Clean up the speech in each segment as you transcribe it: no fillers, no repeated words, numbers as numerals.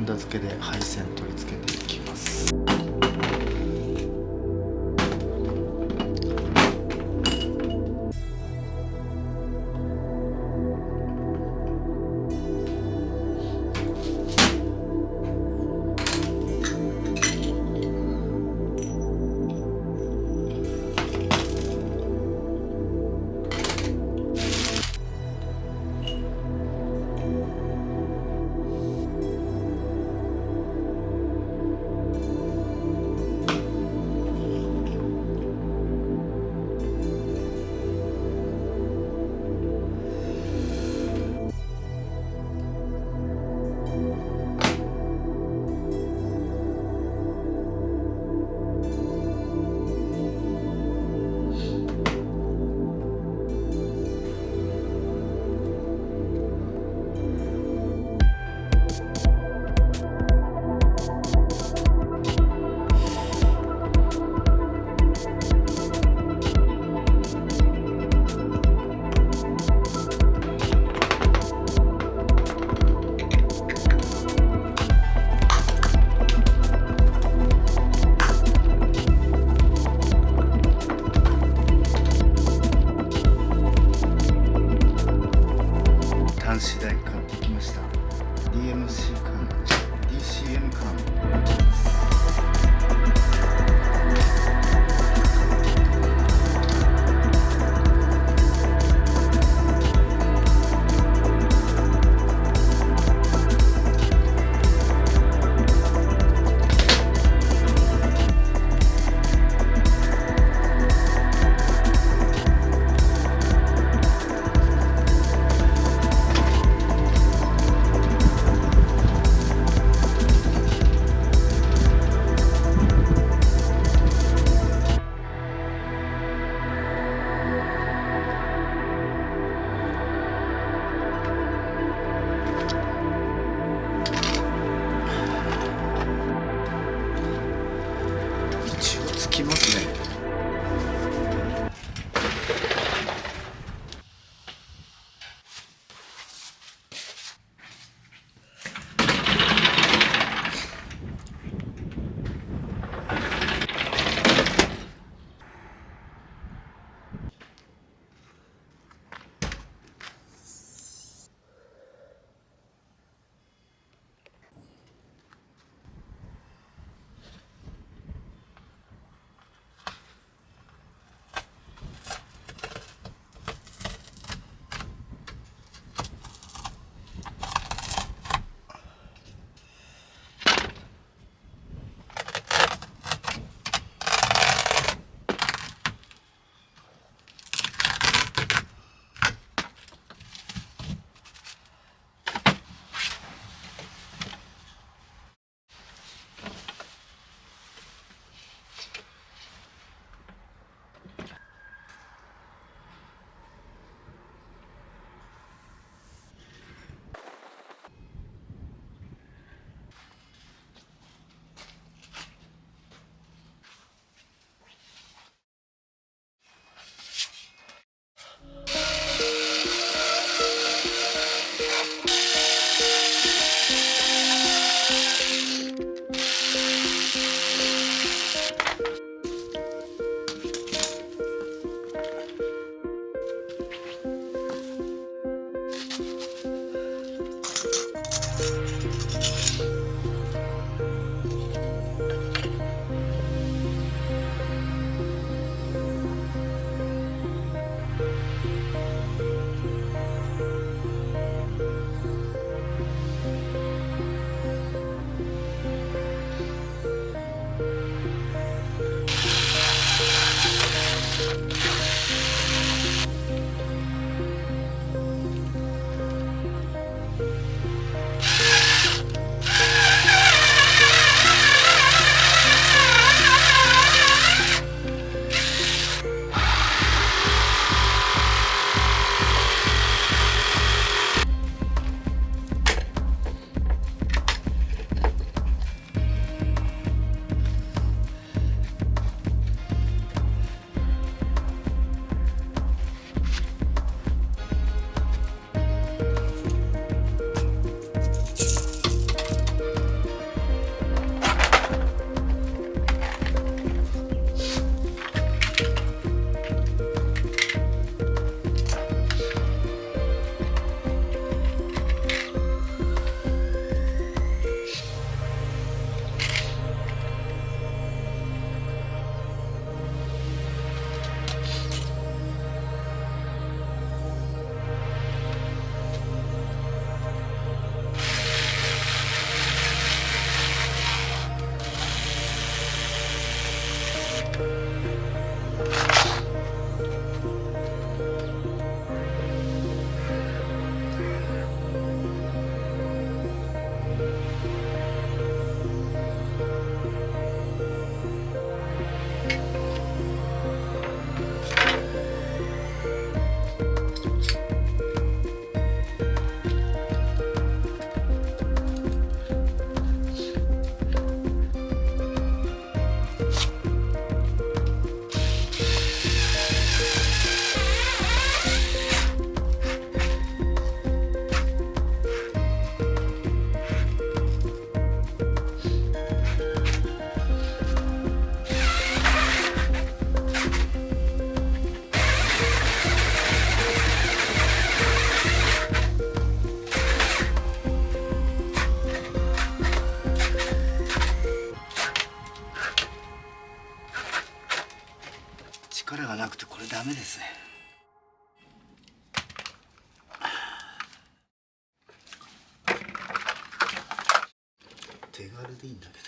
ンダ付けで配線取り付けていきます。がなくてこれダメですね。手軽でいいんだけど。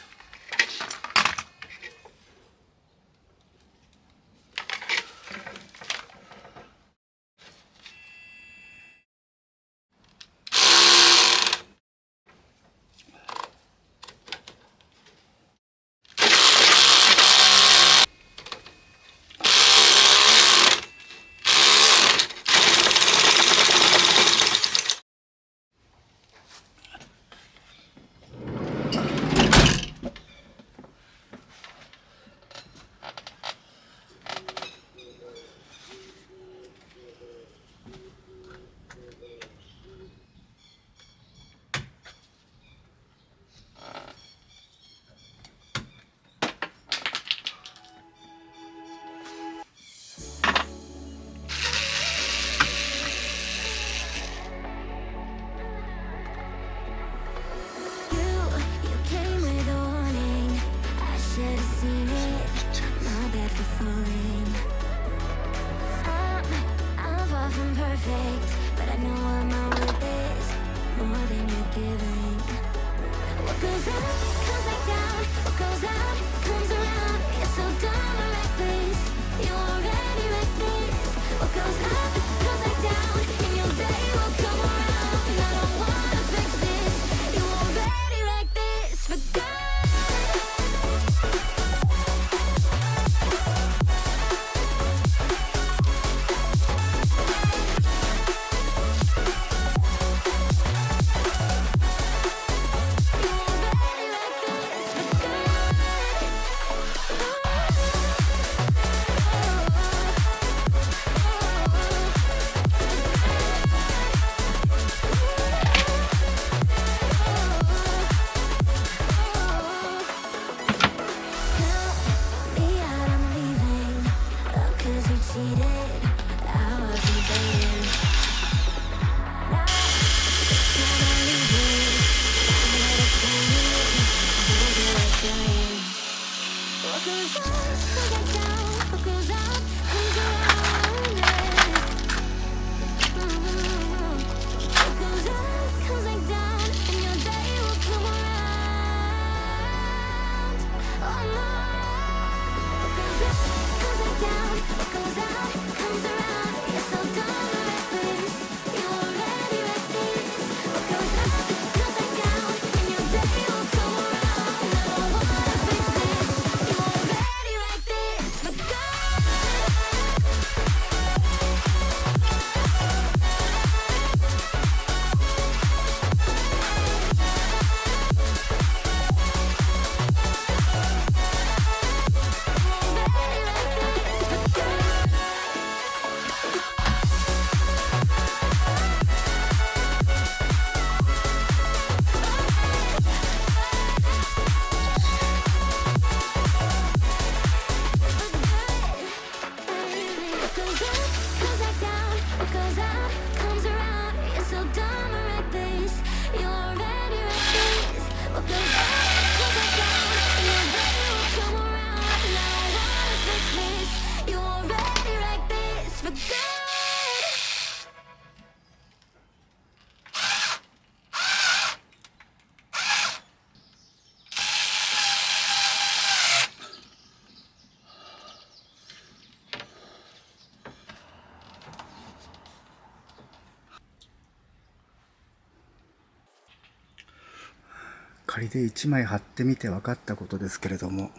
仮で1枚貼ってみて分かったことですけれども、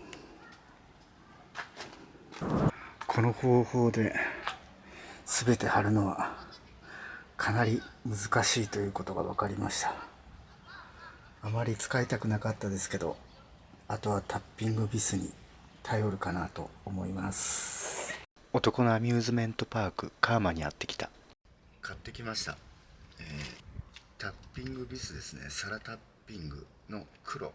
この方法で全て貼るのはかなり難しいということが分かりました。あまり使いたくなかったですけど、あとはタッピングビスに頼るかなと思います。男のアミューズメントパークカーマにやってきた。買ってきました、タッピングビスですね。サラタッピングの黒、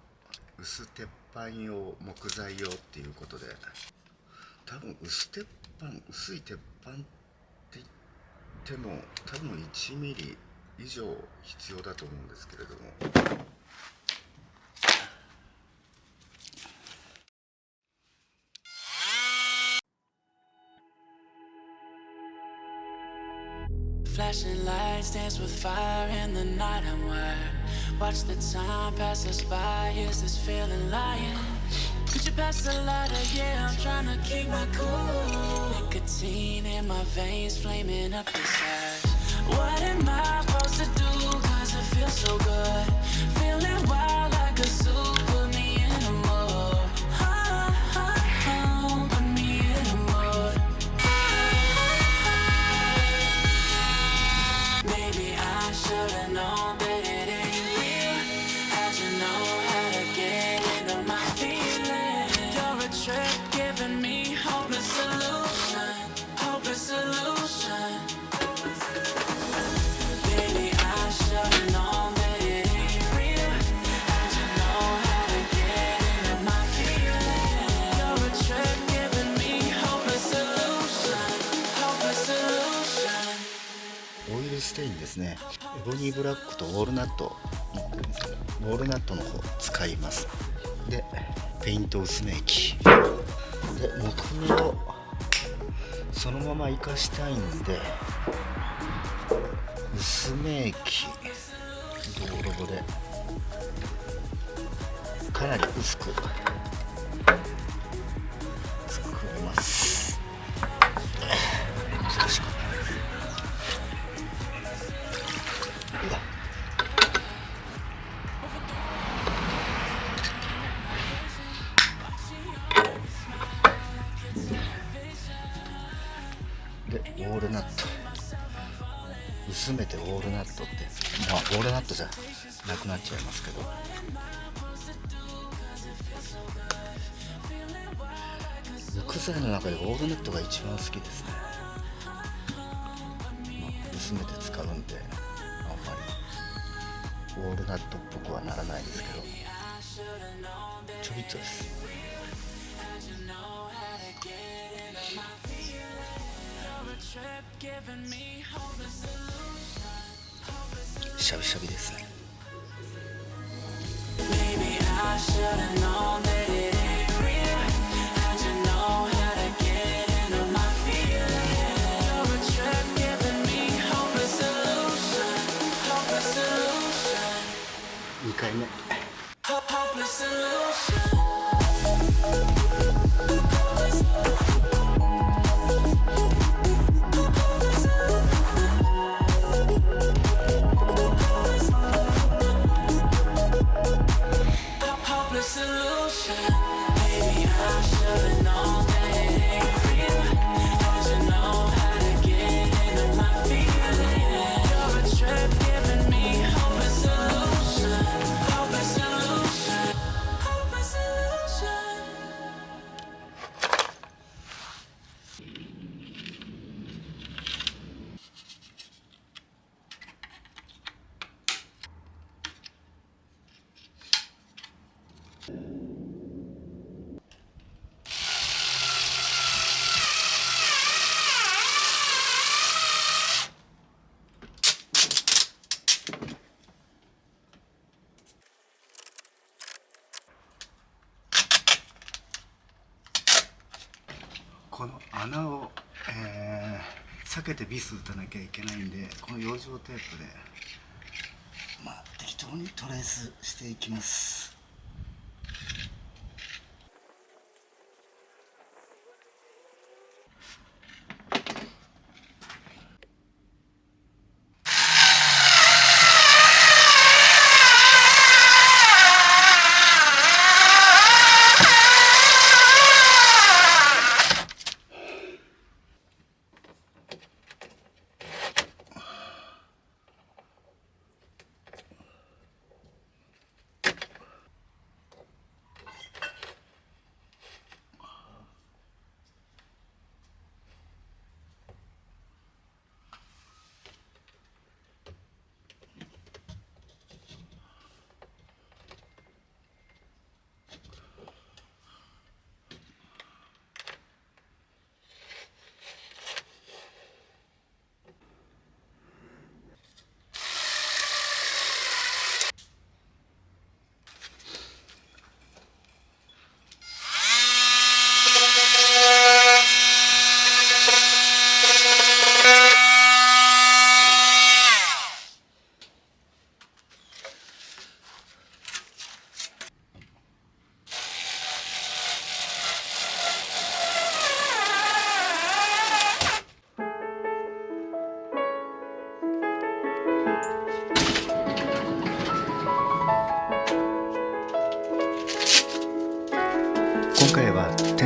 薄鉄板用、木材用っていうことで、多分薄い鉄板って言っても多分1ミリ以上必要だと思うんですけれども、Flashing lights dance with fire in the night. I'm wired. Watch the time pass us by. Is this feeling lying? Could you pass the lighter? Yeah, I'm trying to keep my cool. Nicotine in my veins, flaming up this ash. What am I supposed to do? Cause it feels so good. Feeling wild like a zoo. Put me in a mood. Put me in a mood. Maybe I should've known that it ain't real. How'd you know how to get into my feelings? You're a trip giving me hopeless solution. Hopeless solution. Maybe I should've known that it ain't real. How'd you know how to get into my feelings? You're a trip giving me hopeless solution. Hopeless solution. オイルステインですね。エボニーブラックとウォールナット、ウォールナットの方使います。でペイント薄め液で木目をそのまま活かしたいんで薄め液ドロドロでかなり薄く作ります。難しくでウォールナット薄めてウォールナットってまあウォールナットじゃなくなっちゃいますけど、木材の中でウォールナットが一番好きですね。まあ、薄めて使うんであんまりウォールナットっぽくはならないですけどちょびっとです。しゃびしゃびですね。Maybe I should've known that it ain't real. How'd you know how to get into my feelings? You're a trip giving me hopeless solution. Hopeless solution. 2回目。 Hopeless solution. Hopeless solution. Maybe I should've known that it ain't real. How'd you know how to get into my feelings? You're a trip giving me hopeless solution. Hopeless solution. Hopeless solution. この穴を、避けてビス打たなきゃいけないんでこの養生テープでまあ適当にトレースしていきます。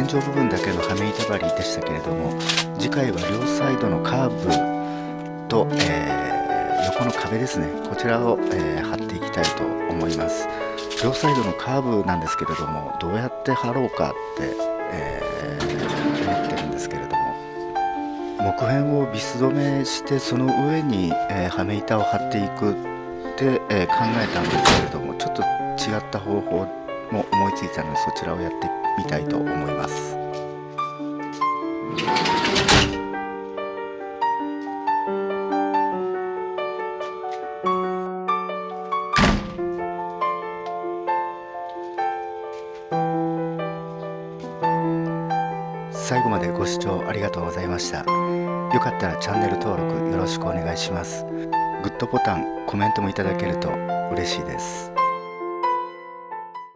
天井部分だけのはめ板張りでしたけれども、次回は両サイドのカーブと、横の壁ですね、こちらを、貼っていきたいと思います。両サイドのカーブなんですけれども、どうやって貼ろうかって、思ってるんですけれども、木片をビス止めしてその上に、はめ板を貼っていくって、考えたんですけれども、ちょっと違った方法も思いついたので、そちらをやってみたいと思います。最後までご視聴ありがとうございました。よかったらチャンネル登録よろしくお願いします。グッドボタン、コメントもいただけると嬉しいです。